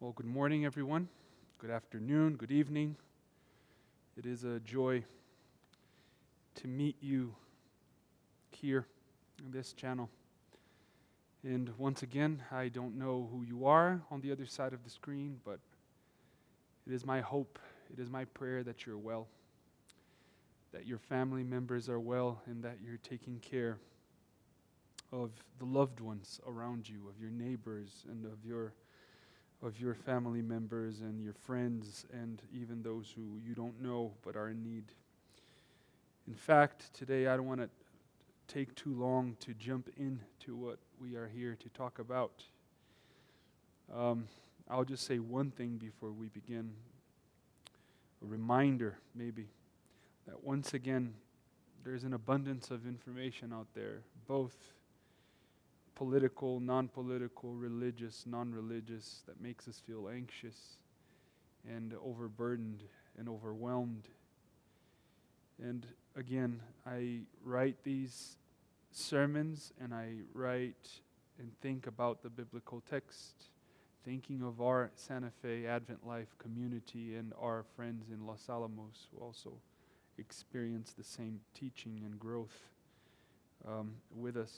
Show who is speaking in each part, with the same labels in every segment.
Speaker 1: Well, good morning, everyone. Good afternoon, good evening. It is a joy to meet you here on this channel. And once again, I don't know who you are on the other side of the screen, but it is my hope, it is my prayer that you're well, that your family members are well, and that you're taking care of the loved ones around you, of your neighbors, and of your family members and your friends, and even those who you don't know but are in need. In fact, today I don't want to take too long to jump into what we are here to talk about. I'll just say one thing before we begin. A reminder, maybe, that once again, there's an abundance of information out there, both political, non-political, religious, non-religious, that makes us feel anxious and overburdened and overwhelmed. And again, I write these sermons and I write and think about the biblical text, thinking of our Santa Fe Advent Life community and our friends in Los Alamos who also experience the same teaching and growth with us.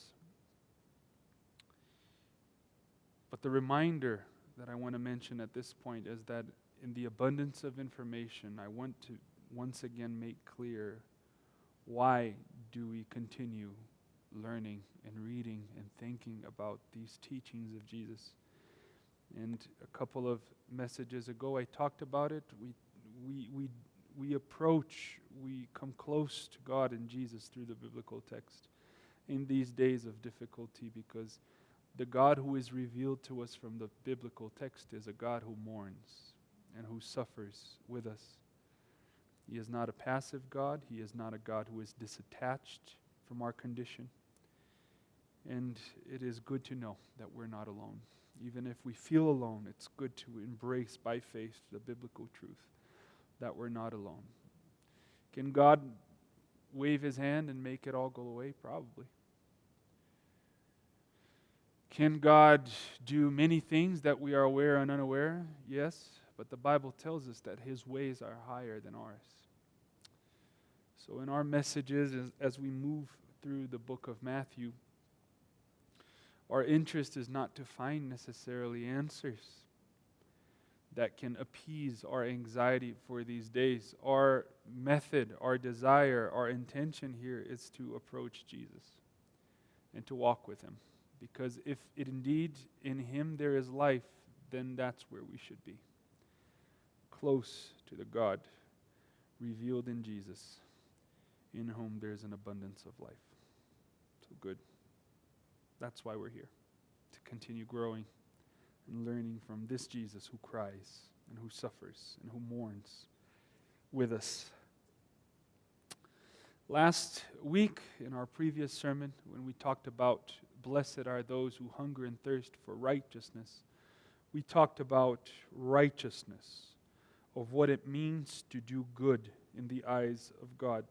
Speaker 1: But the reminder that I want to mention at this point is that in the abundance of information, I want to once again make clear, why do we continue learning and reading and thinking about these teachings of Jesus? And a couple of messages ago I talked about it. We come close to God and Jesus through the biblical text in these days of difficulty, because the God who is revealed to us from the biblical text is a God who mourns and who suffers with us. He is not a passive God. He is not a God who is disattached from our condition. And it is good to know that we're not alone. Even if we feel alone, it's good to embrace by faith the biblical truth that we're not alone. Can God wave his hand and make it all go away? Probably. Can God do many things that we are aware and unaware? Yes, but the Bible tells us that his ways are higher than ours. So in our messages, as we move through the book of Matthew, our interest is not to find necessarily answers that can appease our anxiety for these days. Our method, our desire, our intention here is to approach Jesus and to walk with him. Because if it indeed in him there is life, then that's where we should be. Close to the God revealed in Jesus, in whom there is an abundance of life. So good. That's why we're here, to continue growing and learning from this Jesus who cries and who suffers and who mourns with us. Last week, in our previous sermon, when we talked about blessed are those who hunger and thirst for righteousness, we talked about righteousness, of what it means to do good in the eyes of God.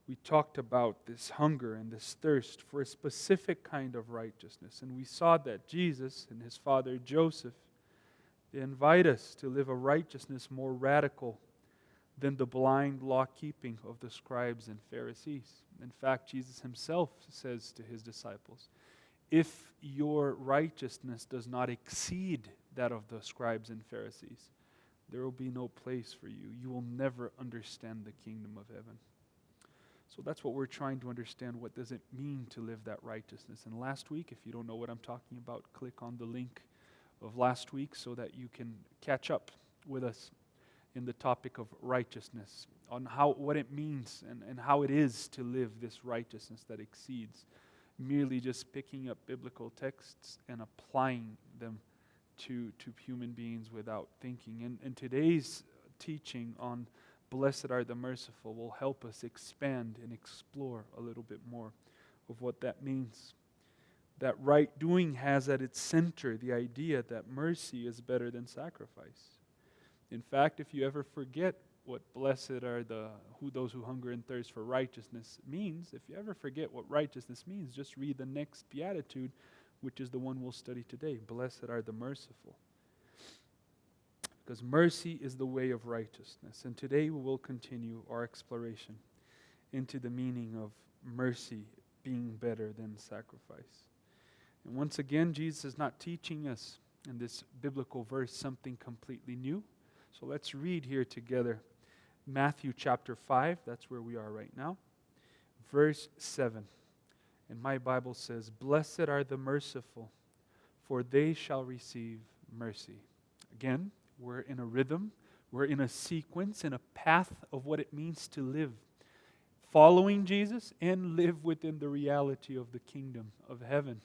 Speaker 1: We talked about this hunger and this thirst for a specific kind of righteousness, and we saw that Jesus and his father Joseph, they invite us to live a righteousness more radical than the blind law-keeping of the scribes and Pharisees. In fact, Jesus himself says to his disciples, if your righteousness does not exceed that of the scribes and Pharisees, there will be no place for you. You will never understand the kingdom of heaven. So that's what we're trying to understand. What does it mean to live that righteousness? And last week, if you don't know what I'm talking about, click on the link of last week so that you can catch up with us in the topic of righteousness, on what it means and how it is to live this righteousness that exceeds merely just picking up biblical texts and applying them to human beings without thinking. And today's teaching on blessed are the merciful will help us expand and explore a little bit more of what that means. That right doing has at its center the idea that mercy is better than sacrifice. In fact, if you ever forget what blessed are those who hunger and thirst for righteousness means, if you ever forget what righteousness means, just read the next beatitude, which is the one we'll study today. Blessed are the merciful. because mercy is the way of righteousness. And today we will continue our exploration into the meaning of mercy being better than sacrifice. And once again, Jesus is not teaching us in this biblical verse something completely new. So let's read here together Matthew chapter 5, that's where we are right now, verse 7. And my Bible says, "Blessed are the merciful, for they shall receive mercy." Again, we're in a rhythm, we're in a sequence, in a path of what it means to live following Jesus and live within the reality of the kingdom of heaven.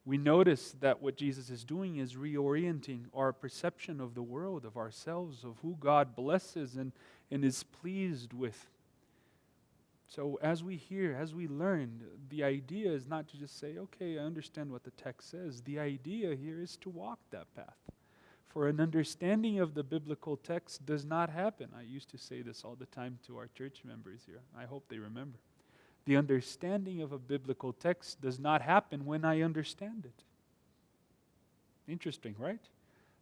Speaker 1: We notice that what Jesus is doing is reorienting our perception of the world, of ourselves, of who God blesses and is pleased with. So as we hear, as we learn, the idea is not to just say, okay, I understand what the text says. The idea here is to walk that path. For an understanding of the biblical text does not happen. I used to say this all the time to our church members here. I hope they remember. The understanding of a biblical text does not happen when I understand it. Interesting, right?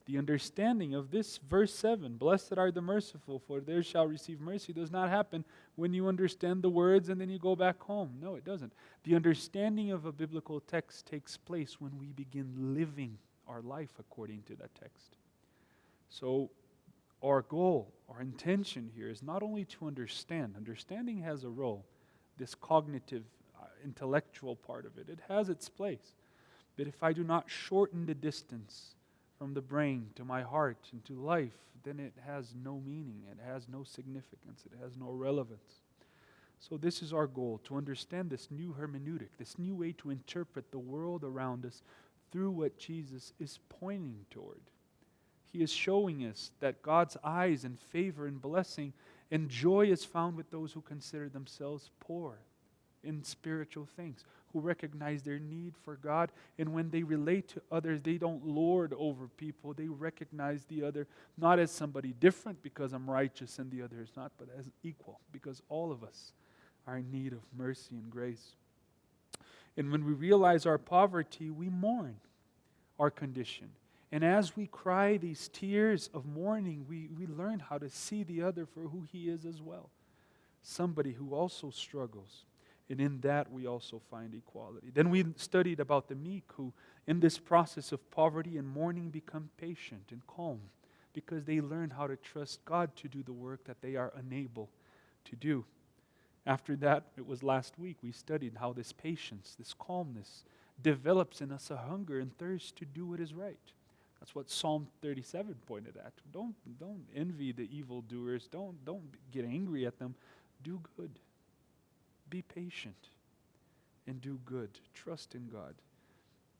Speaker 1: The understanding of this verse 7, "Blessed are the merciful, for they shall receive mercy," does not happen when you understand the words and then you go back home. No, it doesn't. The understanding of a biblical text takes place when we begin living our life according to that text. So our goal, our intention here is not only to understand. Understanding has a role, this cognitive, intellectual part of it. It has its place. But if I do not shorten the distance from the brain to my heart and to life, then it has no meaning, it has no significance, it has no relevance. So this is our goal, to understand this new hermeneutic, this new way to interpret the world around us through what Jesus is pointing toward. He is showing us that God's eyes and favor and blessing and joy is found with those who consider themselves poor in spiritual things, who recognize their need for God, and when they relate to others, they don't lord over people. They recognize the other not as somebody different because I'm righteous and the other is not, but as equal, because all of us are in need of mercy and grace. And when we realize our poverty, we mourn our condition. And as we cry these tears of mourning, we learn how to see the other for who he is as well. Somebody who also struggles. And in that we also find equality. Then we studied about the meek who, in this process of poverty and mourning, become patient and calm because they learn how to trust God to do the work that they are unable to do. After that, it was last week, we studied how this patience, this calmness, develops in us a hunger and thirst to do what is right. That's what Psalm 37 pointed at. Don't envy the evildoers. Don't get angry at them. Do good. Be patient and do good. Trust in God.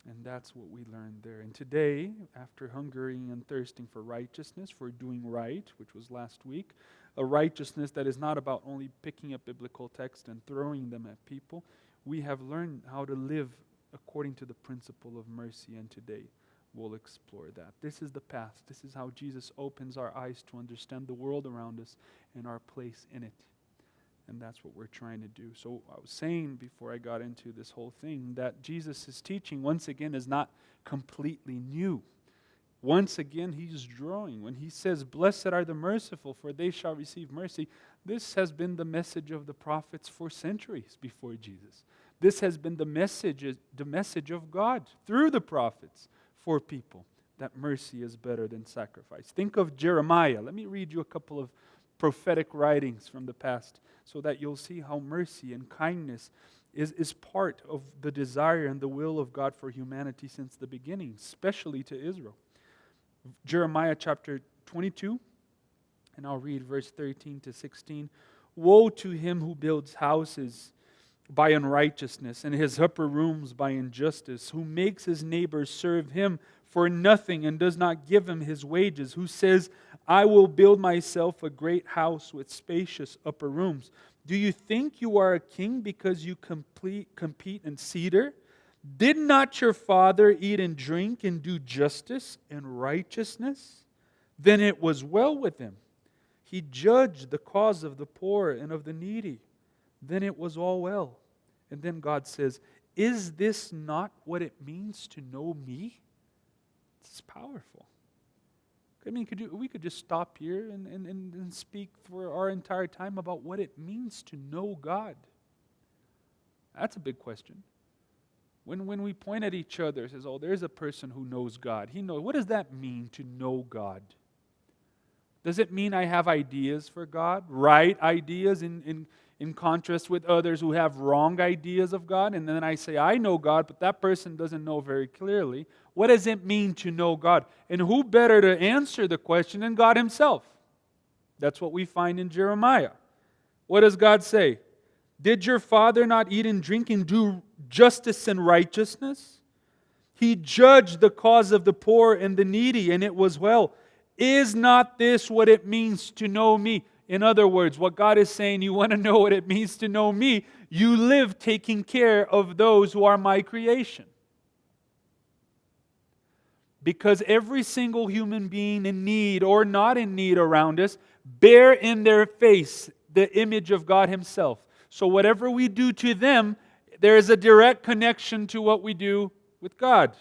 Speaker 1: And that's what we learned there. And today, after hungering and thirsting for righteousness, for doing right, which was last week, a righteousness that is not about only picking up biblical text and throwing them at people, we have learned how to live according to the principle of mercy, and today we'll explore that. This is the path. This is how Jesus opens our eyes to understand the world around us and our place in it. And that's what we're trying to do. So I was saying before I got into this whole thing that Jesus' teaching, once again, is not completely new. Once again, he's drawing. When he says, "Blessed are the merciful, for they shall receive mercy," this has been the message of the prophets for centuries before Jesus. This has been the message of God through the prophets for people, that mercy is better than sacrifice. Think of Jeremiah. Let me read you a couple of prophetic writings from the past so that you'll see how mercy and kindness is part of the desire and the will of God for humanity since the beginning, especially to Israel. Jeremiah chapter 22, and I'll read verse 13 to 16. "Woe to him who builds houses by unrighteousness and his upper rooms by injustice, who makes his neighbors serve him for nothing and does not give him his wages, who says, 'I will build myself a great house with spacious upper rooms.' Do you think you are a king because you compete in cedar? Did not your father eat and drink and do justice and righteousness? Then it was well with him. He judged the cause of the poor and of the needy. Then it was all well." And then God says, "Is this not what it means to know me?" It's powerful. I mean, we could just stop here and speak for our entire time about what it means to know God. That's a big question. When we point at each other and says, oh, there's a person who knows God. He knows. What does that mean to know God? Does it mean I have ideas for God? Right ideas in contrast with others who have wrong ideas of God? And then I say, I know God, but that person doesn't know very clearly. What does it mean to know God? And who better to answer the question than God Himself? That's what we find in Jeremiah. What does God say? Did your father not eat and drink and do justice and righteousness? He judged the cause of the poor and the needy, and it was well. Is not this what it means to know me? In other words, what God is saying, you want to know what it means to know me? You live taking care of those who are my creation. Because every single human being in need or not in need around us bear in their face the image of God Himself. So whatever we do to them, there is a direct connection to what we do with God.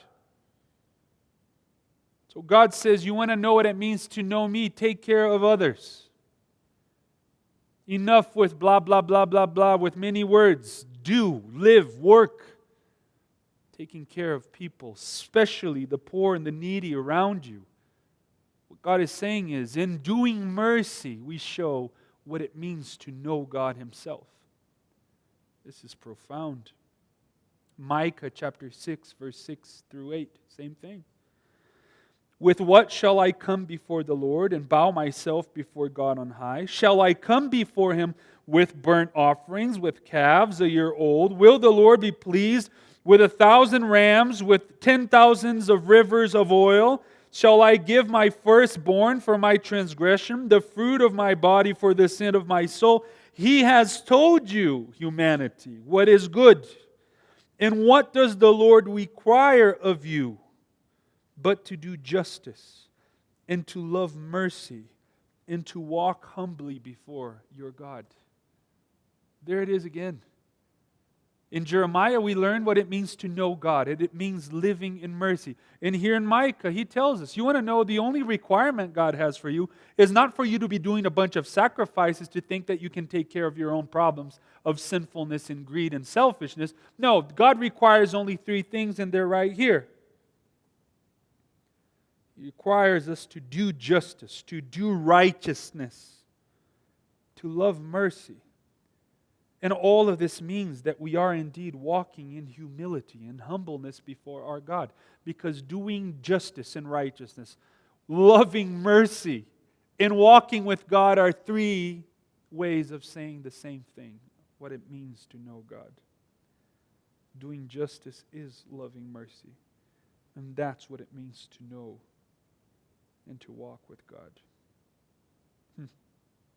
Speaker 1: So God says, you want to know what it means to know me? Take care of others. Enough with blah, blah, blah, blah, blah, with many words. Do, live, work. Taking care of people, especially the poor and the needy around you. What God is saying is, in doing mercy, we show what it means to know God Himself. This is profound. Micah chapter 6, verse 6 through 8, same thing. With what shall I come before the Lord and bow myself before God on high? Shall I come before Him with burnt offerings, with calves a year old? Will the Lord be pleased with 1,000 rams, with 10,000s of rivers of oil? Shall I give my firstborn for my transgression, the fruit of my body for the sin of my soul? He has told you, humanity, what is good. And what does the Lord require of you? But to do justice, and to love mercy, and to walk humbly before your God. There it is again. In Jeremiah, we learn what it means to know God. It means living in mercy. And here in Micah, he tells us, you want to know the only requirement God has for you is not for you to be doing a bunch of sacrifices to think that you can take care of your own problems of sinfulness and greed and selfishness. No, God requires only 3 things, and they're right here. He requires us to do justice, to do righteousness, to love mercy. And all of this means that we are indeed walking in humility and humbleness before our God. Because doing justice and righteousness, loving mercy, and walking with God are 3 ways of saying the same thing, what it means to know God. Doing justice is loving mercy. And that's what it means to know and to walk with God.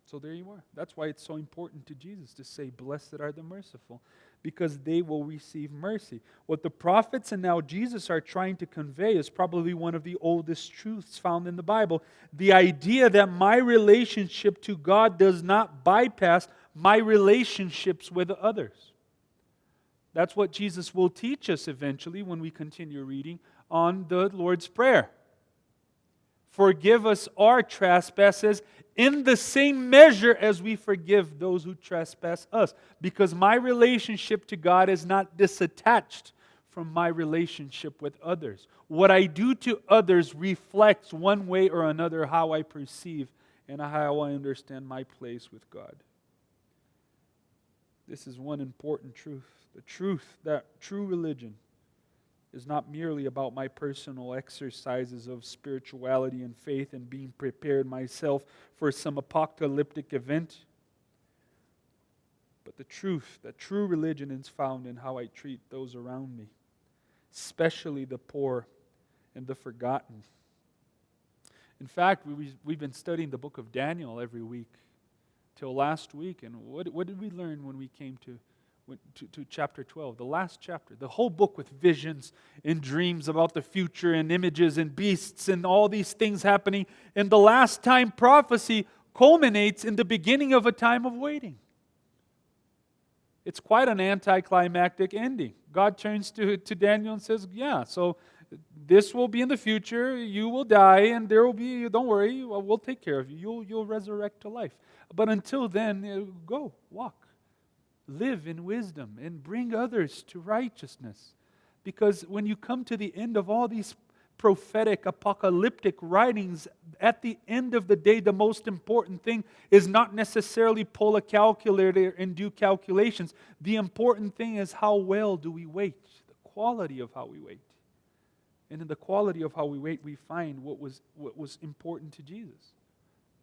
Speaker 1: So there you are. That's why it's so important to Jesus to say, blessed are the merciful, because they will receive mercy. What the prophets and now Jesus are trying to convey is probably one of the oldest truths found in the Bible. The idea that my relationship to God does not bypass my relationships with others. That's what Jesus will teach us eventually when we continue reading on the Lord's Prayer. Forgive us our trespasses in the same measure as we forgive those who trespass us. Because my relationship to God is not disattached from my relationship with others. What I do to others reflects one way or another how I perceive and how I understand my place with God. This is one important truth. The truth that true religion is not merely about my personal exercises of spirituality and faith and being prepared myself for some apocalyptic event. But the truth, that true religion is found in how I treat those around me, especially the poor and the forgotten. In fact, we've been studying the book of Daniel every week till last week. And what did we learn when we came to chapter 12, the last chapter, the whole book with visions and dreams about the future and images and beasts and all these things happening. And the last time prophecy culminates in the beginning of a time of waiting. It's quite an anticlimactic ending. God turns to Daniel and says, yeah, so This will be in the future. You will die, and there will be, don't worry, we'll take care of you. You'll resurrect to life. But until then, go, walk. Live in wisdom and bring others to righteousness. Because when you come to the end of all these prophetic, apocalyptic writings, at the end of the day, the most important thing is not necessarily pull a calculator and do calculations. The important thing is how well do we wait, the quality of how we wait. And in the quality of how we wait, we find what was important to Jesus.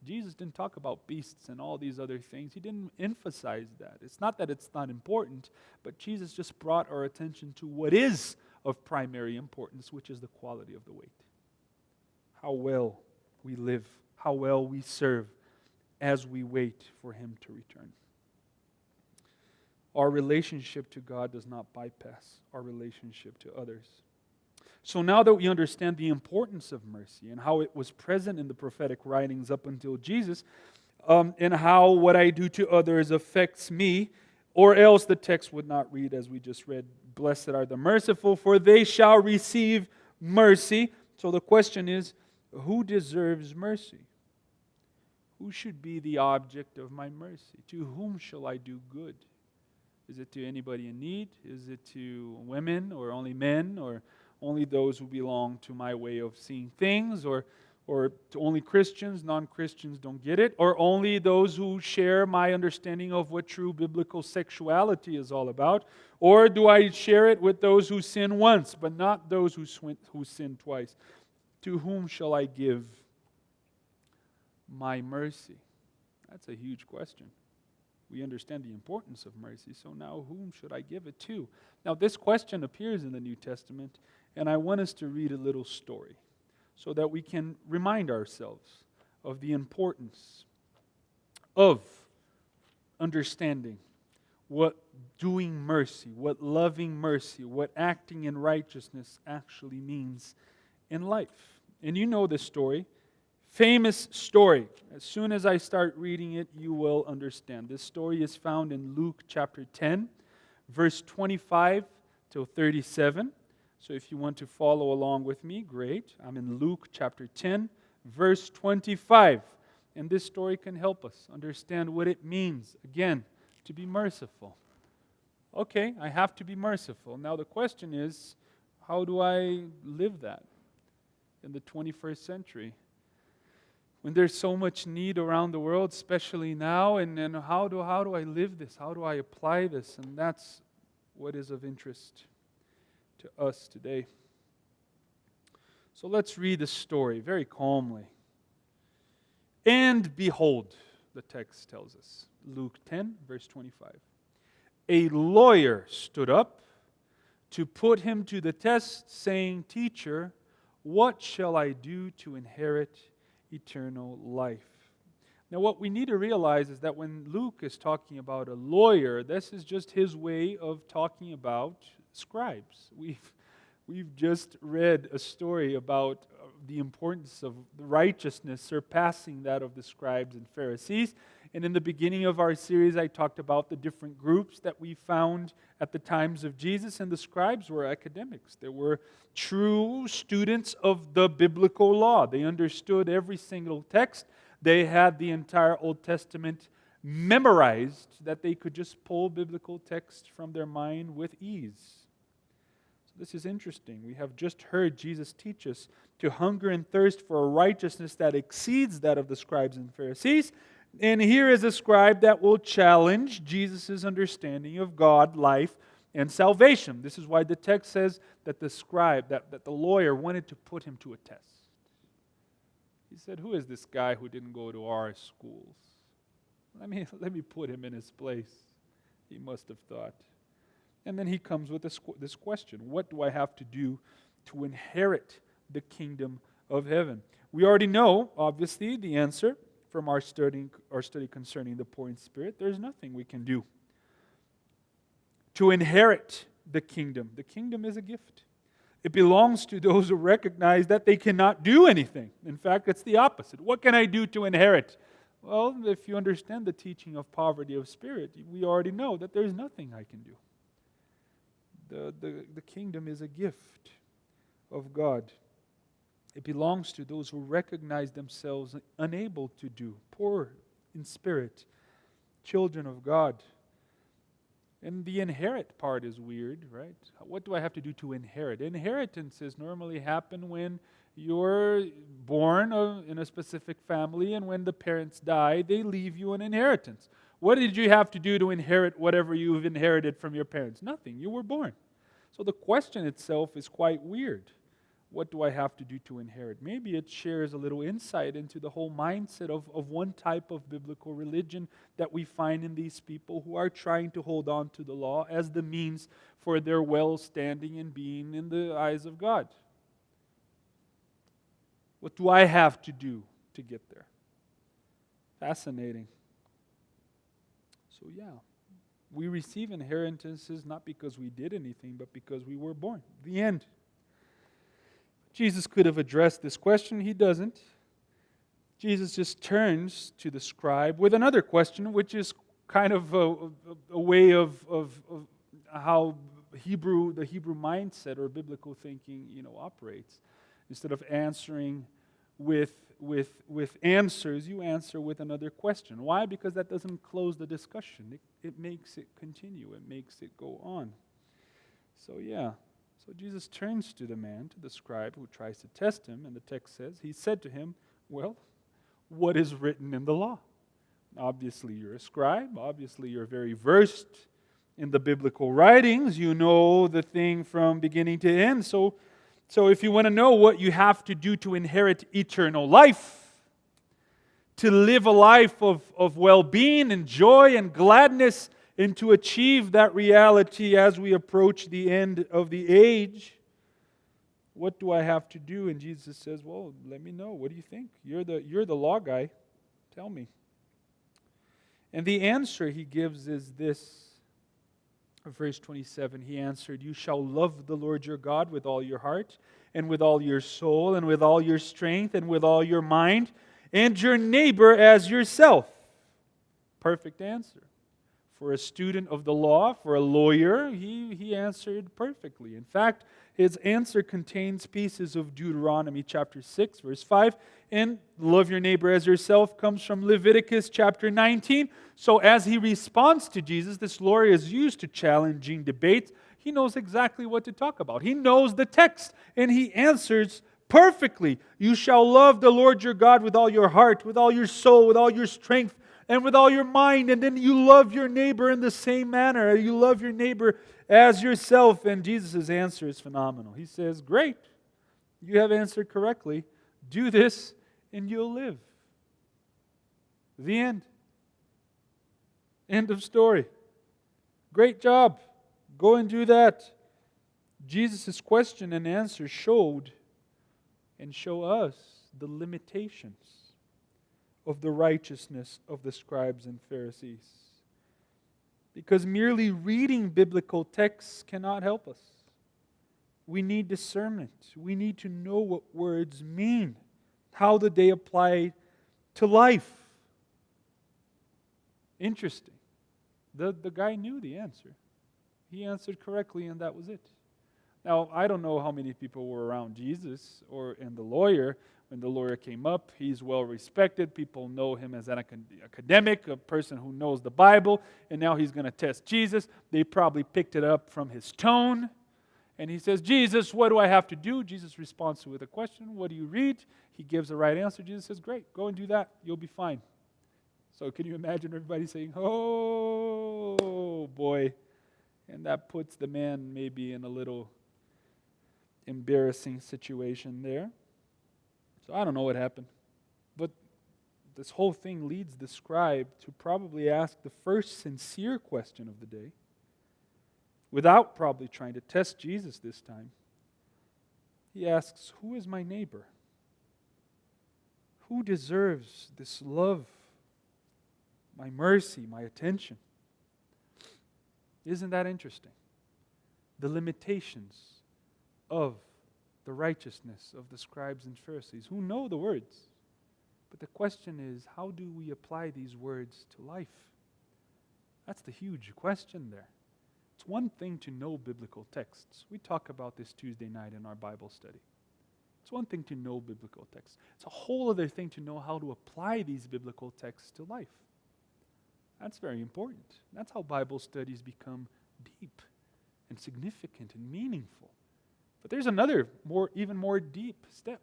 Speaker 1: Jesus didn't talk about beasts and all these other things. He didn't emphasize that. It's not that it's not important, but Jesus just brought our attention to what is of primary importance, which is the quality of the wait. How well we live, how well we serve as we wait for Him to return. Our relationship to God does not bypass our relationship to others. So now that we understand the importance of mercy and how it was present in the prophetic writings up until Jesus, and how what I do to others affects me, or else the text would not read as we just read, "Blessed are the merciful, for they shall receive mercy." So the question is, who deserves mercy? Who should be the object of my mercy? To whom shall I do good? Is it to anybody in need? Is it to women or only men, or only those who belong to my way of seeing things, or to only Christians? Non-Christians don't get it. Or only those who share my understanding of what true biblical sexuality is all about? Or do I share it with those who sin once, but not those who sin twice? To whom shall I give my mercy? That's a huge question. We understand the importance of mercy, so now whom should I give it to? Now this question appears in the New Testament, and I want us to read a little story so that we can remind ourselves of the importance of understanding what doing mercy, what loving mercy, what acting in righteousness actually means in life. And you know this story. Famous story. As soon as I start reading it, you will understand. This story is found in Luke chapter 10, verse 25 till 37. So if you want to follow along with me, great. I'm in Luke chapter 10, verse 25. And this story can help us understand what it means, again, to be merciful. Okay, I have to be merciful. Now the question is, how do I live that in the 21st century? When there's so much need around the world, especially now, and how do I live this? How do I apply this? And that's what is of interest to us today. So let's read the story very calmly. And behold, the text tells us, Luke 10, verse 25. A lawyer stood up to put him to the test, saying, "Teacher, what shall I do to inherit eternal life?" Now what we need to realize is that when Luke is talking about a lawyer, this is just his way of talking about scribes. We've just read a story about the importance of righteousness surpassing that of the scribes and Pharisees. And in the beginning of our series, I talked about the different groups that we found at the times of Jesus, and the scribes were academics. They were true students of the biblical law. They understood every single text. They had the entire Old Testament memorized, that they could just pull biblical text from their mind with ease. So this is interesting. We have just heard Jesus teach us to hunger and thirst for a righteousness that exceeds that of the scribes and Pharisees. And here is a scribe that will challenge Jesus' understanding of God, life, and salvation. This is why the text says that the scribe, that the lawyer wanted to put him to a test. He said, "Who is this guy who didn't go to our schools? Let me put him in his place," he must have thought. And then he comes with this question: what do I have to do to inherit the kingdom of heaven? We already know, obviously, the answer from our study concerning the poor in spirit. There's nothing we can do to inherit the kingdom. The kingdom is a gift. It belongs to those who recognize that they cannot do anything. In fact, it's the opposite. What can I do to inherit? Well, if you understand the teaching of poverty of spirit, we already know that there's nothing I can do. The kingdom is a gift of God. It belongs to those who recognize themselves unable to do, poor in spirit, children of God. And the inherit part is weird, right? What do I have to do to inherit? Inheritances normally happen when you're born in a specific family, and when the parents die, they leave you an inheritance. What did you have to do to inherit whatever you've inherited from your parents? Nothing. You were born. So the question itself is quite weird. What do I have to do to inherit? Maybe it shares a little insight into the whole mindset of one type of biblical religion that we find in these people who are trying to hold on to the law as the means for their well-standing and being in the eyes of God. What do I have to do to get there? Fascinating. So we receive inheritances not because we did anything, but because we were born. The end. Jesus could have addressed this question. He doesn't. Jesus just turns to the scribe with another question, which is kind of a way of how the Hebrew mindset or biblical thinking, operates. Instead of answering with answers, you answer with another question. Why? Because that doesn't close the discussion. It makes it continue. It makes it go on. So Jesus turns to the man, to the scribe who tries to test him, and the text says, he said to him, well, what is written in the law? Obviously you're a scribe. Obviously you're very versed in the biblical writings. You know the thing from beginning to end. So if you want to know what you have to do to inherit eternal life, to live a life of well-being and joy and gladness, and to achieve that reality as we approach the end of the age, what do I have to do? And Jesus says, well, let me know. What do you think? You're the law guy. Tell me. And the answer he gives is this. Verse 27, he answered, you shall love the Lord your God with all your heart, and with all your soul, and with all your strength, and with all your mind, and your neighbor as yourself. Perfect answer. For a student of the law, for a lawyer, he answered perfectly. In fact, his answer contains pieces of Deuteronomy chapter 6, verse 5, and love your neighbor as yourself comes from Leviticus chapter 19. So as he responds to Jesus, this lawyer is used to challenging debates. He knows exactly what to talk about. He knows the text, and he answers perfectly. You shall love the Lord your God with all your heart, with all your soul, with all your strength, and with all your mind, and then you love your neighbor in the same manner. You love your neighbor as yourself. And Jesus' answer is phenomenal. He says, great, you have answered correctly. Do this and you'll live. The end. End of story. Great job. Go and do that. Jesus' question and answer showed and show us the limitations of the righteousness of the scribes and Pharisees. Because merely reading biblical texts cannot help us. We need discernment. We need to know what words mean. How do they apply to life? Interesting. The guy knew the answer. He answered correctly, and that was it. Now, I don't know how many people were around Jesus and the lawyer. When the lawyer came up, he's well respected. People know him as an academic, a person who knows the Bible, and now he's going to test Jesus. They probably picked it up from his tone. And he says, Jesus, what do I have to do? Jesus responds with a question. What do you read? He gives the right answer. Jesus says, great, go and do that. You'll be fine. So can you imagine everybody saying, oh, boy. And that puts the man maybe in a little embarrassing situation there. So I don't know what happened. But this whole thing leads the scribe to probably ask the first sincere question of the day, without probably trying to test Jesus this time. He asks, who is my neighbor? Who deserves this love, my mercy, my attention? Isn't that interesting? The limitations of the righteousness of the scribes and Pharisees who know the words. But the question is, how do we apply these words to life? That's the huge question there. It's one thing to know biblical texts. We talk about this Tuesday night in our Bible study. It's one thing to know biblical texts. It's a whole other thing to know how to apply these biblical texts to life. That's very important. That's how Bible studies become deep and significant and meaningful. But there's another, even more deep step.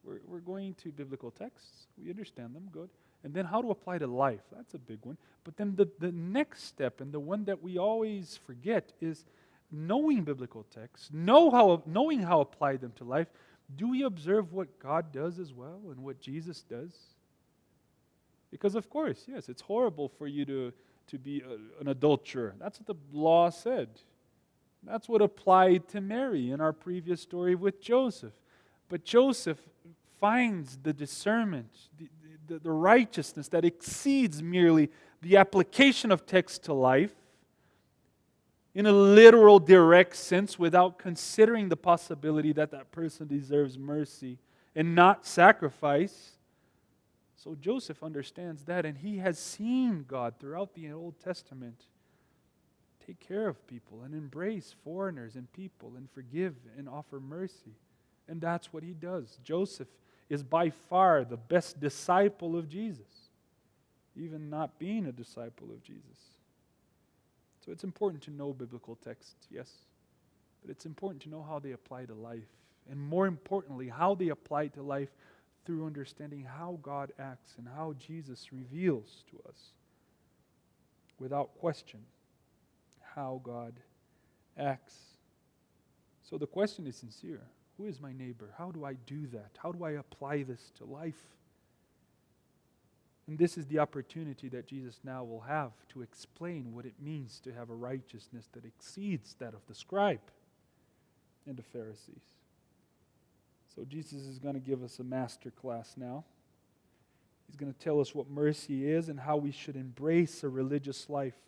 Speaker 1: We're going to biblical texts. We understand them, good. And then how to apply to life. That's a big one. But then the next step, and the one that we always forget, is knowing biblical texts, knowing how to apply them to life. Do we observe what God does as well and what Jesus does? Because of course, yes, it's horrible for you to be an adulterer. That's what the law said. That's what applied to Mary in our previous story with Joseph. But Joseph finds the discernment, the righteousness that exceeds merely the application of text to life in a literal, direct sense without considering the possibility that that person deserves mercy and not sacrifice. So Joseph understands that, and he has seen God throughout the Old Testament take care of people and embrace foreigners and people and forgive and offer mercy. And that's what he does. Joseph is by far the best disciple of Jesus, even not being a disciple of Jesus. So it's important to know biblical texts, yes, but it's important to know how they apply to life, and more importantly, how they apply to life through understanding how God acts and how Jesus reveals to us, without question, how God acts. So the question is sincere. Who is my neighbor? How do I do that? How do I apply this to life? And this is the opportunity that Jesus now will have to explain what it means to have a righteousness that exceeds that of the scribe and the Pharisees. So Jesus is going to give us a master class now. He's going to tell us what mercy is and how we should embrace a religious life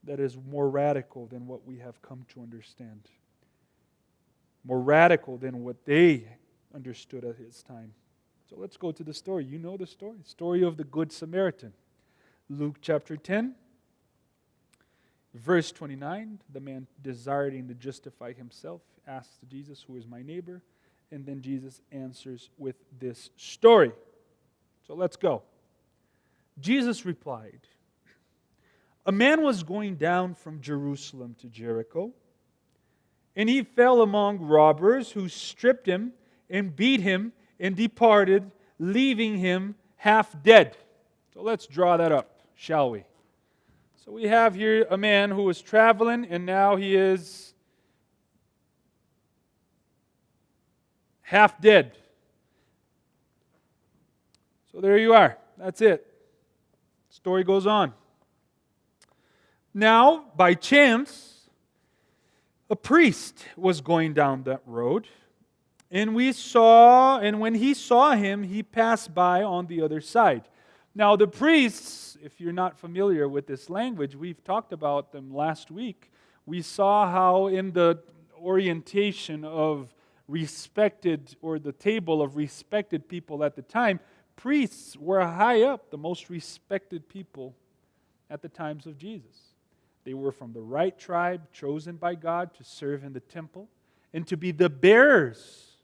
Speaker 1: that is more radical than what we have come to understand. More radical than what they understood at his time. So let's go to the story. You know the story. Story of the Good Samaritan. Luke chapter 10, verse 29. The man, desiring to justify himself, asks Jesus, "Who is my neighbor?" And then Jesus answers with this story. So let's go. Jesus replied, "A man was going down from Jerusalem to Jericho, and he fell among robbers who stripped him and beat him and departed, leaving him half dead." So let's draw that up, shall we? So we have here a man who was traveling, and now he is half dead. So there you are. That's it. Story goes on. Now, by chance, a priest was going down that road, and when he saw him, he passed by on the other side. Now, the priests, if you're not familiar with this language, we've talked about them last week. We saw how in the orientation of respected, or the table of respected people at the time, priests were high up, the most respected people at the times of Jesus. They were from the right tribe, chosen by God to serve in the temple and to be the bearers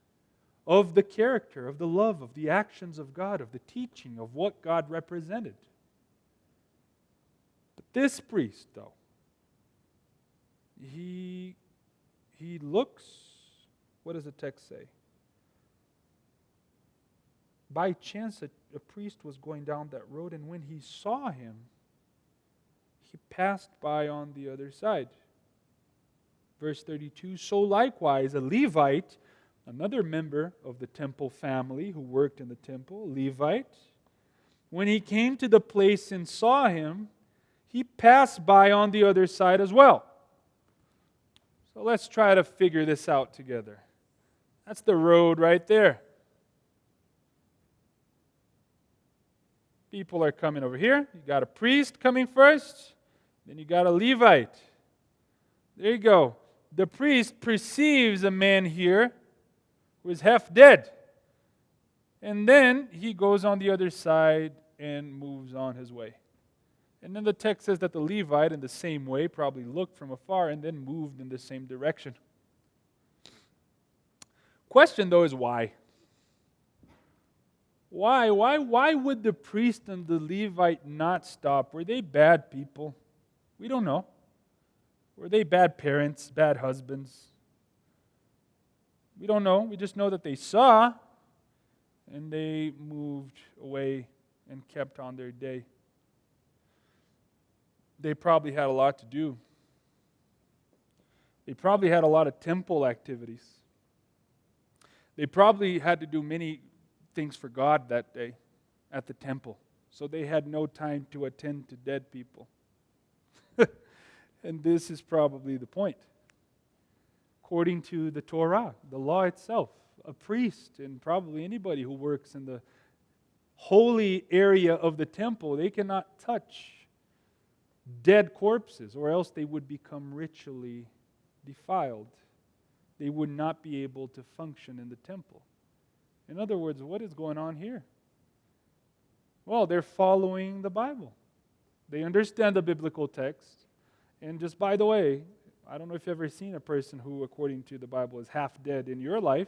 Speaker 1: of the character, of the love, of the actions of God, of the teaching of what God represented. But this priest, though, he looks, what does the text say? By chance, a priest was going down that road, and when he saw him, he passed by on the other side. Verse 32, so likewise a Levite, another member of the temple family who worked in the temple, Levite, when he came to the place and saw him, he passed by on the other side as well. So let's try to figure this out together. That's the road right there. People are coming over here. You got a priest coming first. Then you got a Levite. There you go. The priest perceives a man here who is half dead. And then he goes on the other side and moves on his way. And then the text says that the Levite, in the same way, probably looked from afar and then moved in the same direction. Question, though, is why? Why would the priest and the Levite not stop? Were they bad people? We don't know. Were they bad parents, bad husbands? We don't know. We just know that they saw and they moved away and kept on their day. They probably had a lot to do. They probably had a lot of temple activities. They probably had to do many things for God that day at the temple. So they had no time to attend to dead people. And this is probably the point. According to the Torah, the law itself, a priest and probably anybody who works in the holy area of the temple, they cannot touch dead corpses, or else they would become ritually defiled. They would not be able to function in the temple. In other words, what is going on here? Well, they're following the Bible. They understand the biblical text. And just by the way, I don't know if you've ever seen a person who, according to the Bible, is half dead in your life.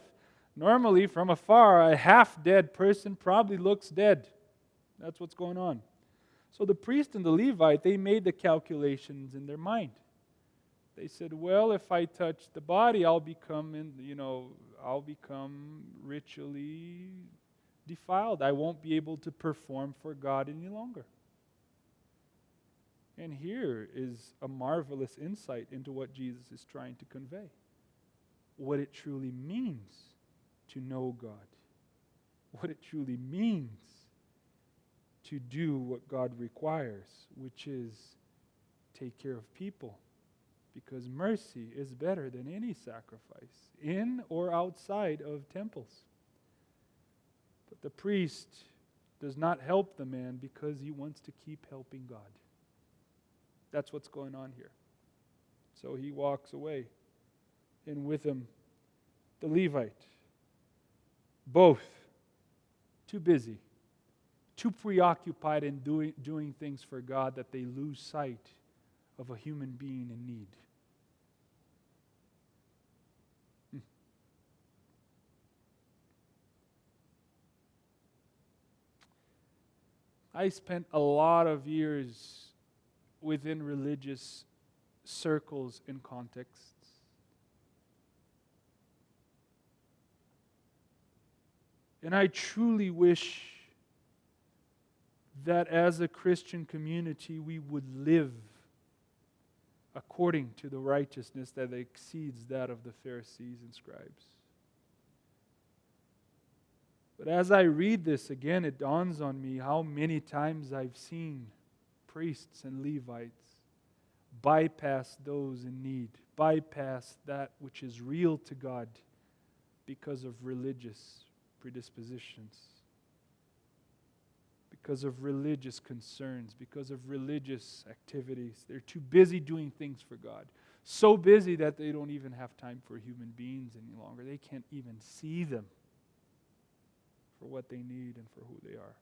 Speaker 1: Normally, from afar, a half-dead person probably looks dead. That's what's going on. So the priest and the Levite, they made the calculations in their mind. They said, well, if I touch the body, I'll become ritually defiled. I won't be able to perform for God any longer. And here is a marvelous insight into what Jesus is trying to convey. What it truly means to know God. What it truly means to do what God requires, which is take care of people. Because mercy is better than any sacrifice, in or outside of temples. But the priest does not help the man because he wants to keep helping God. That's what's going on here. So he walks away, and with him the Levite. Both too busy, too preoccupied in doing things for God that they lose sight of a human being in need. I spent a lot of years within religious circles and contexts. And I truly wish that as a Christian community we would live according to the righteousness that exceeds that of the Pharisees and scribes. But as I read this again, it dawns on me how many times I've seen priests and Levites bypass those in need, bypass that which is real to God because of religious predispositions, because of religious concerns, because of religious activities. They're too busy doing things for God. So busy that they don't even have time for human beings any longer. They can't even see them for what they need and for who they are.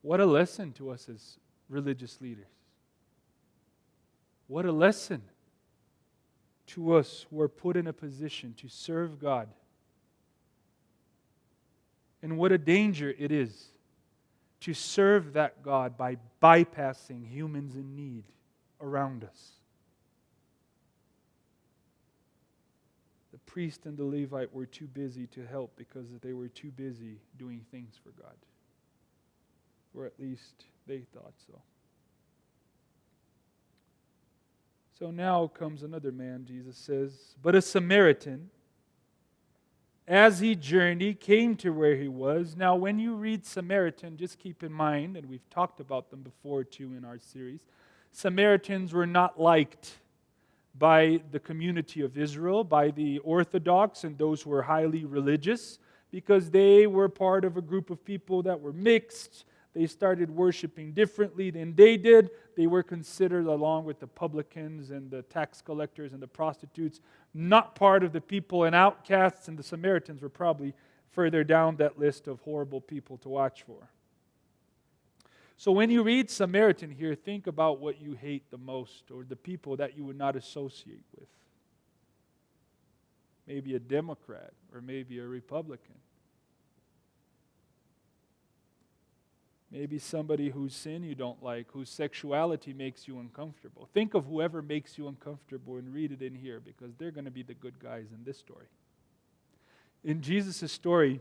Speaker 1: What a lesson to us as religious leaders. What a lesson to us who are put in a position to serve God. And what a danger it is to serve that God by bypassing humans in need around us. The priest and the Levite were too busy to help because they were too busy doing things for God. Or at least they thought so. So now comes another man, Jesus says, but a Samaritan, as he journeyed, came to where he was. Now, when you read Samaritan, just keep in mind, and we've talked about them before too in our series, Samaritans were not liked by the community of Israel, by the Orthodox and those who were highly religious, because they were part of a group of people that were mixed. They started worshiping differently than they did. They were considered, along with the publicans and the tax collectors and the prostitutes, not part of the people and outcasts, and the Samaritans were probably further down that list of horrible people to watch for. So when you read Samaritan here, think about what you hate the most or the people that you would not associate with. Maybe a Democrat or maybe a Republican. Maybe somebody whose sin you don't like, whose sexuality makes you uncomfortable. Think of whoever makes you uncomfortable and read it in here, because they're going to be the good guys in this story. In Jesus' story,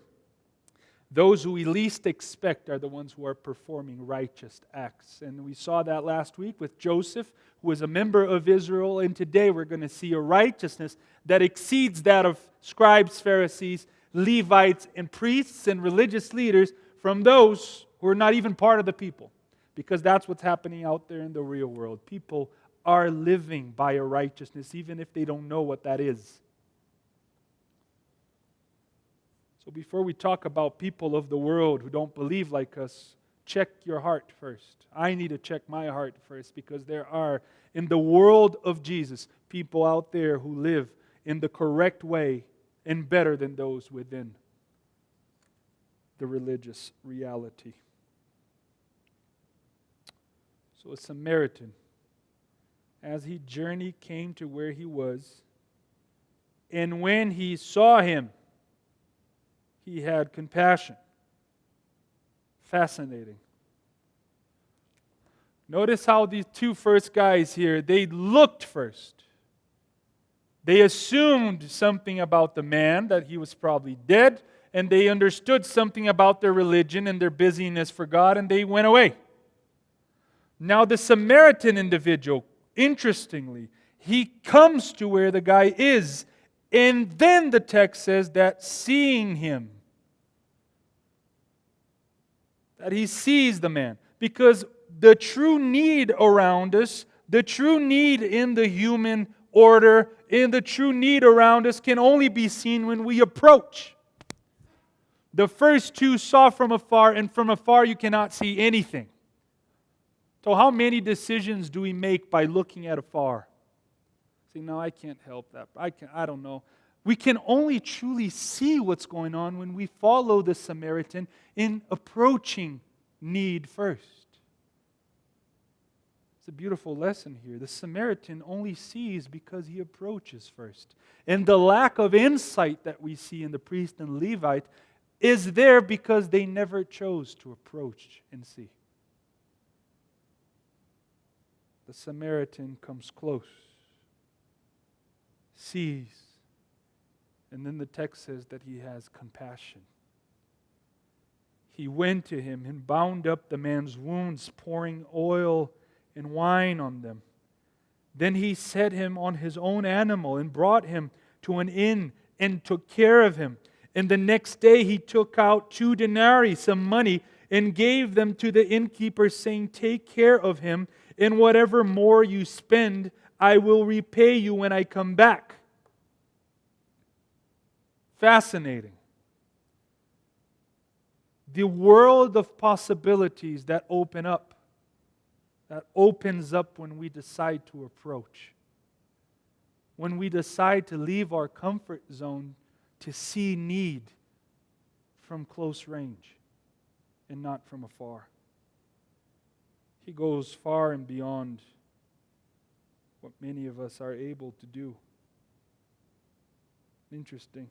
Speaker 1: those who we least expect are the ones who are performing righteous acts. And we saw that last week with Joseph, who was a member of Israel. And today we're going to see a righteousness that exceeds that of scribes, Pharisees, Levites, and priests and religious leaders from those who are not even part of the people. Because that's what's happening out there in the real world. People are living by a righteousness, even if they don't know what that is. So before we talk about people of the world who don't believe like us, check your heart first. I need to check my heart first, because there are, in the world of Jesus, people out there who live in the correct way and better than those within the religious reality. So a Samaritan, as he journeyed, came to where he was, and when he saw him, he had compassion. Fascinating. Notice how these two first guys here, they looked first. They assumed something about the man, that he was probably dead, and they understood something about their religion and their busyness for God, and they went away. Now the Samaritan individual, interestingly, he comes to where the guy is, and then the text says that seeing him, that he sees the man. Because the true need around us, the true need in the human order, in the true need around us can only be seen when we approach. The first two saw from afar, and from afar you cannot see anything. So how many decisions do we make by looking at afar? Say, no, I can't help that. I don't know. We can only truly see what's going on when we follow the Samaritan in approaching need first. It's a beautiful lesson here. The Samaritan only sees because he approaches first. And the lack of insight that we see in the priest and Levite is there because they never chose to approach and see. The Samaritan comes close, sees, and then the text says that he has compassion. He went to him and bound up the man's wounds, pouring oil and wine on them. Then he set him on his own animal and brought him to an inn and took care of him. And the next day he took out 2 denarii, some money, and gave them to the innkeeper, saying, "Take care of him, and whatever more you spend, I will repay you when I come back." Fascinating. The world of possibilities that opens up when we decide to approach. When we decide to leave our comfort zone to see need from close range and not from afar. He goes far and beyond what many of us are able to do. Interesting.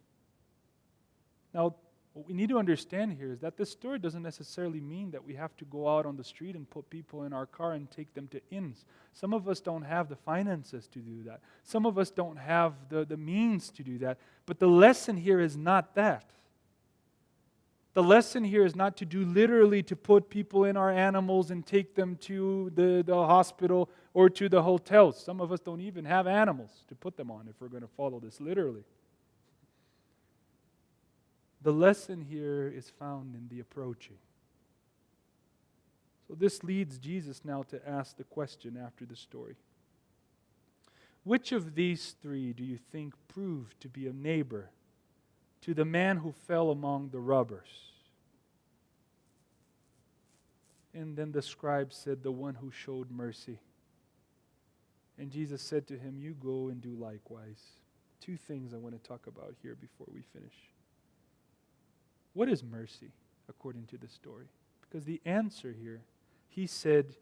Speaker 1: Now, what we need to understand here is that this story doesn't necessarily mean that we have to go out on the street and put people in our car and take them to inns. Some of us don't have the finances to do that. Some of us don't have the means to do that. But the lesson here is not that. The lesson here is not to do literally to put people in our animals and take them to the hospital or to the hotels. Some of us don't even have animals to put them on if we're going to follow this literally. The lesson here is found in the approaching. So this leads Jesus now to ask the question after the story. Which of these 3 do you think proved to be a neighbor to the man who fell among the robbers? And then the scribe said, "The one who showed mercy." And Jesus said to him, "You go and do likewise." 2 things I want to talk about here before we finish. What is mercy, according to the story? Because the answer here He said,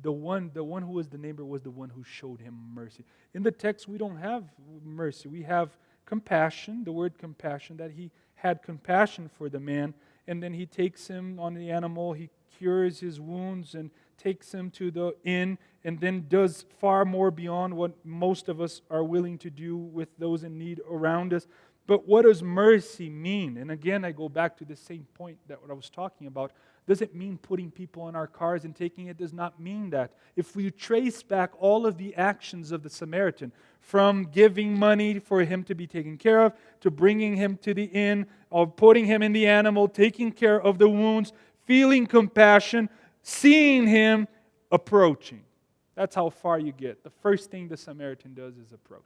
Speaker 1: the one who was the neighbor was the one who showed him mercy. In the text, we don't have mercy. We have compassion, the word compassion, that he had compassion for the man, and then he takes him on the animal, he cures his wounds and takes him to the inn, and then does far more beyond what most of us are willing to do with those in need around us. But what does mercy mean? And again, I go back to the same point that what I was talking about. Does it mean putting people in our cars and taking it? Does not mean that. If we trace back all of the actions of the Samaritan, from giving money for him to be taken care of, to bringing him to the inn, of putting him in the animal, taking care of the wounds, feeling compassion, seeing him, approaching. That's how far you get. The first thing the Samaritan does is approach.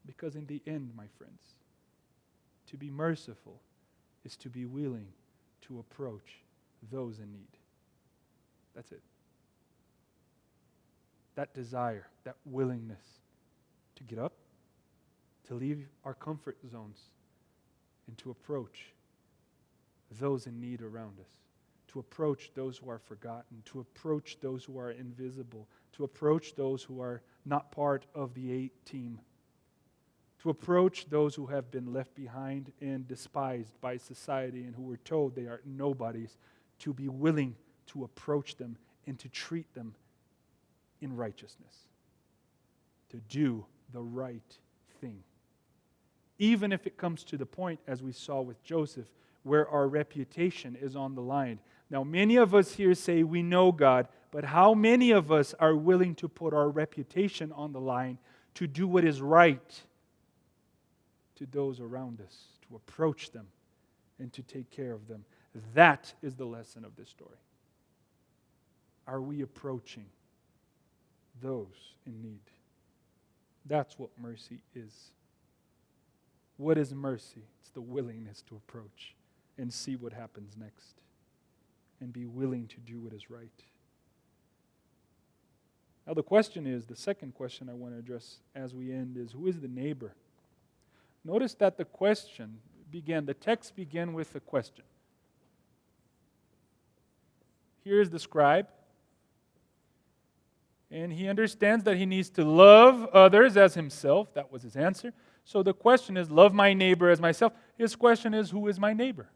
Speaker 1: Because in the end, my friends, to be merciful is to be willing to approach those in need. That's it. That desire, that willingness to get up, to leave our comfort zones, and to approach those in need around us, to approach those who are forgotten, to approach those who are invisible, to approach those who are not part of the A team, to approach those who have been left behind and despised by society and who were told they are nobodies, to be willing to approach them and to treat them in righteousness, to do the right thing. Even if it comes to the point, as we saw with Joseph, where our reputation is on the line. Now, many of us here say we know God, but how many of us are willing to put our reputation on the line to do what is right to those around us, to approach them and to take care of them? That is the lesson of this story. Are we approaching those in need? That's what mercy is. What is mercy? It's the willingness to approach and see what happens next and be willing to do what is right. Now the question is, the second question I want to address as we end is, who is the neighbor? Notice that the text began with a question. Here's the scribe, and he understands that he needs to love others as himself. That was his answer. So the question is, love my neighbor as myself. His question is, who is my neighbor?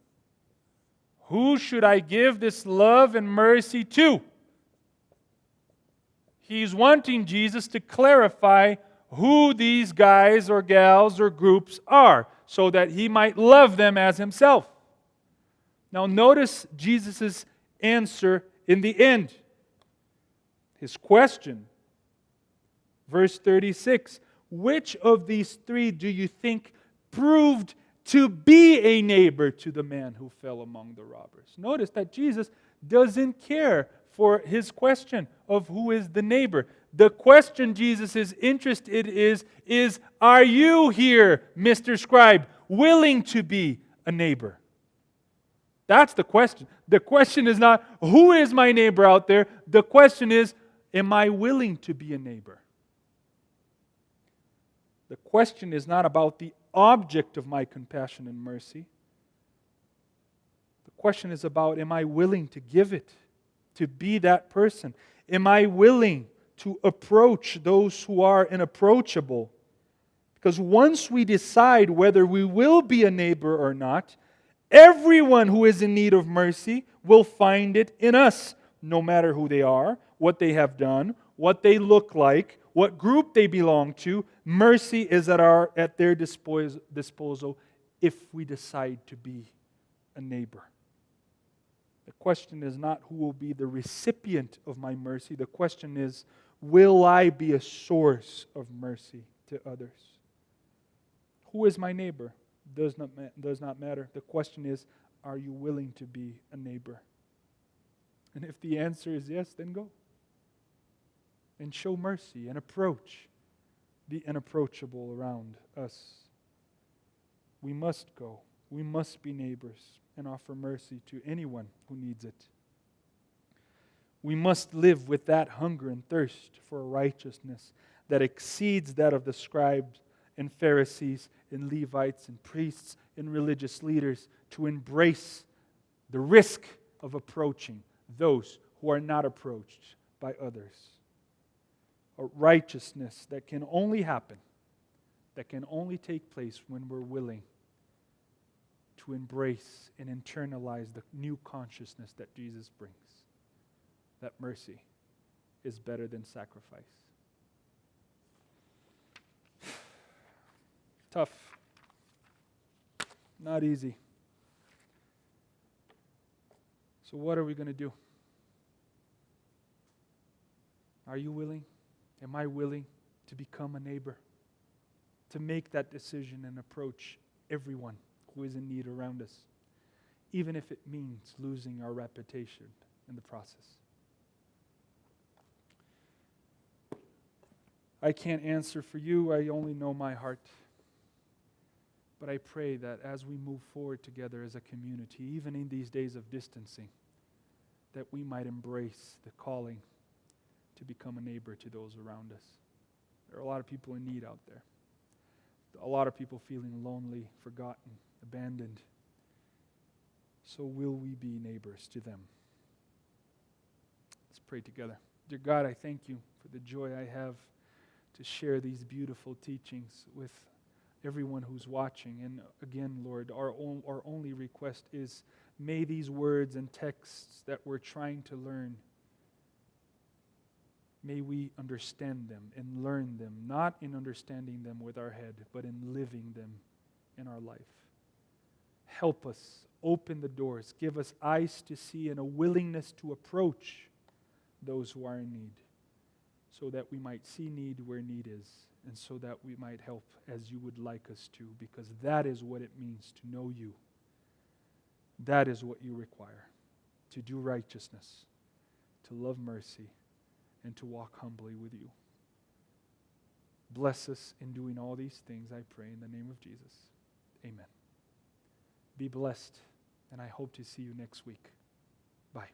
Speaker 1: Who should I give this love and mercy to? He's wanting Jesus to clarify who these guys or gals or groups are, so that he might love them as himself. Now notice Jesus' answer in the end. His question, verse 36, which of these three do you think proved to be a neighbor to the man who fell among the robbers? Notice that Jesus doesn't care for his question of who is the neighbor. The question Jesus is interested in is, are you here, Mr. Scribe, willing to be a neighbor? That's the question. The question is not, who is my neighbor out there? The question is, am I willing to be a neighbor? The question is not about the object of my compassion and mercy. The question is about, am I willing to give it, to be that person? Am I willing to approach those who are inapproachable? Because once we decide whether we will be a neighbor or not, everyone who is in need of mercy will find it in us, no matter who they are, what they have done, what they look like, what group they belong to. Mercy is at their disposal if we decide to be a neighbor. The question is not who will be the recipient of my mercy. The question is, will I be a source of mercy to others? Who is my neighbor? Does not matter. The question is, are you willing to be a neighbor? And if the answer is yes, then go. And show mercy and approach the unapproachable around us. We must go. We must be neighbors and offer mercy to anyone who needs it. We must live with that hunger and thirst for righteousness that exceeds that of the scribes and Pharisees and Levites and priests and religious leaders, to embrace the risk of approaching those who are not approached by others. A righteousness that can only happen, that can only take place when we're willing to embrace and internalize the new consciousness that Jesus brings. That mercy is better than sacrifice. Tough. Not easy. So what are we going to do? Are you willing? Am I willing to become a neighbor? To make that decision and approach everyone who is in need around us, even if it means losing our reputation in the process. I can't answer for you. I only know my heart. But I pray that as we move forward together as a community, even in these days of distancing, that we might embrace the calling to become a neighbor to those around us. There are a lot of people in need out there. A lot of people feeling lonely, forgotten, abandoned. So will we be neighbors to them? Let's pray together. Dear God, I thank you for the joy I have to share these beautiful teachings with everyone who's watching. And again, Lord, our only request is, may these words and texts that we're trying to learn, may we understand them and learn them, not in understanding them with our head, but in living them in our life. Help us, open the doors, give us eyes to see and a willingness to approach those who are in need, so that we might see need where need is, and so that we might help as you would like us to, because that is what it means to know you. That is what you require, to do righteousness, to love mercy, and to walk humbly with you. Bless us in doing all these things, I pray, in the name of Jesus. Amen. Be blessed, and I hope to see you next week. Bye.